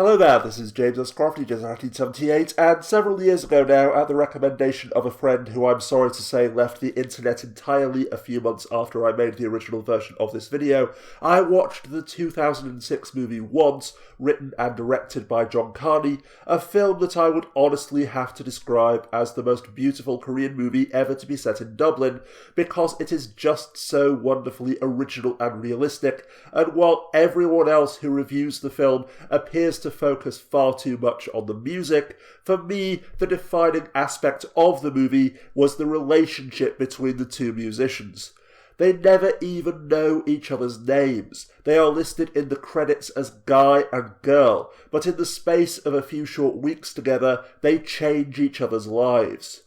Hello there, this is James S. Crofty, just 1978, and several years ago now, at the recommendation of a friend who I'm sorry to say left the internet entirely a few months after I made the original version of this video, I watched the 2006 movie Once, written and directed by John Carney, a film that I would honestly have to describe as the most beautiful Korean movie ever to be set in Dublin, because it is just so wonderfully original and realistic, and while everyone else who reviews the film appears to focus far too much on the music, for me, the defining aspect of the movie was the relationship between the two musicians. They never even know each other's names. They are listed in the credits as guy and girl, but in the space of a few short weeks together, they change each other's lives.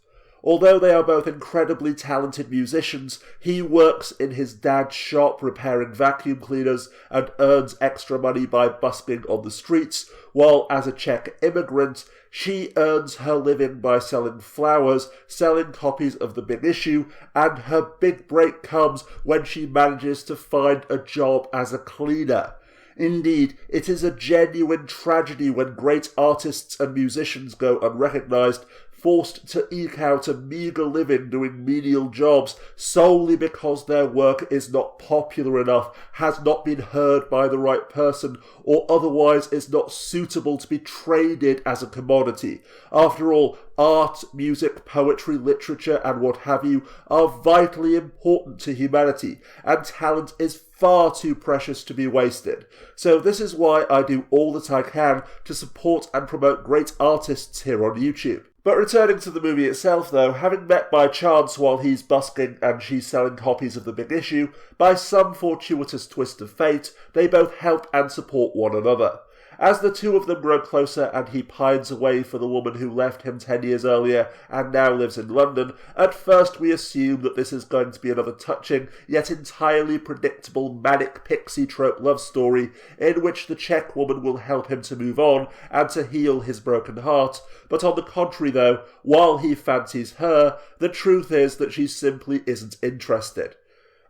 Although they are both incredibly talented musicians, he works in his dad's shop repairing vacuum cleaners and earns extra money by busking on the streets, while as a Czech immigrant, she earns her living by selling flowers, selling copies of The Big Issue, and her big break comes when she manages to find a job as a cleaner. Indeed, it is a genuine tragedy when great artists and musicians go unrecognised, forced to eke out a meagre living doing menial jobs solely because their work is not popular enough, has not been heard by the right person, or otherwise is not suitable to be traded as a commodity. After all, art, music, poetry, literature, and what have you are vitally important to humanity, and talent is far too precious to be wasted. So this is why I do all that I can to support and promote great artists here on YouTube. But returning to the movie itself though, having met by chance while he's busking and she's selling copies of The Big Issue, by some fortuitous twist of fate, they both help and support one another. As the two of them grow closer and he pines away for the woman who left him 10 years earlier and now lives in London, at first we assume that this is going to be another touching, yet entirely predictable manic pixie trope love story in which the Czech woman will help him to move on and to heal his broken heart. But on the contrary though, while he fancies her, the truth is that she simply isn't interested.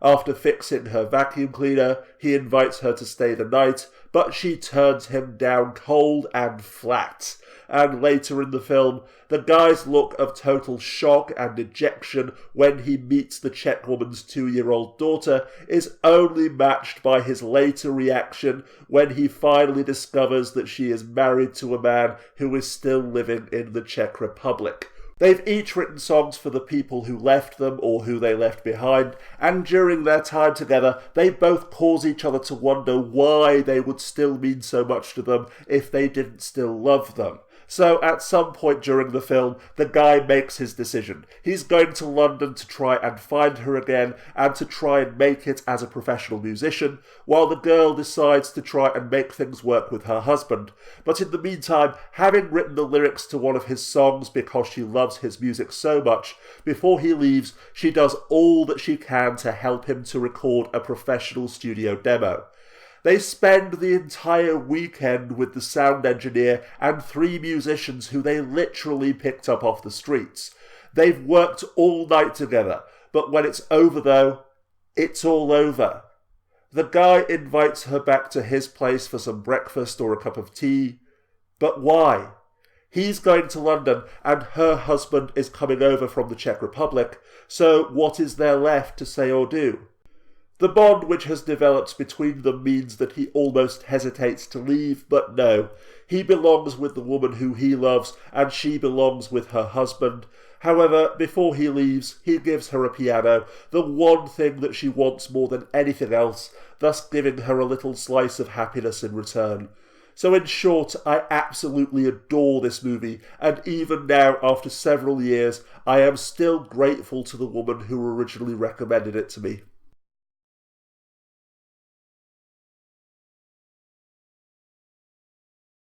After fixing her vacuum cleaner, he invites her to stay the night, but she turns him down cold and flat. And later in the film, the guy's look of total shock and dejection when he meets the Czech woman's 2-year-old daughter is only matched by his later reaction when he finally discovers that she is married to a man who is still living in the Czech Republic. They've each written songs for the people who left them or who they left behind, and during their time together, they both cause each other to wonder why they would still mean so much to them if they didn't still love them. So at some point during the film, the guy makes his decision. He's going to London to try and find her again and to try and make it as a professional musician, while the girl decides to try and make things work with her husband. But in the meantime, having written the lyrics to one of his songs because she loves his music so much, before he leaves, she does all that she can to help him to record a professional studio demo. They spend the entire weekend with the sound engineer and 3 musicians who they literally picked up off the streets. They've worked all night together, but when it's over though, it's all over. The guy invites her back to his place for some breakfast or a cup of tea. But why? He's going to London and her husband is coming over from the Czech Republic, so what is there left to say or do? The bond which has developed between them means that he almost hesitates to leave, but no. He belongs with the woman who he loves, and she belongs with her husband. However, before he leaves, he gives her a piano, the one thing that she wants more than anything else, thus giving her a little slice of happiness in return. So in short, I absolutely adore this movie, and even now, after several years, I am still grateful to the woman who originally recommended it to me.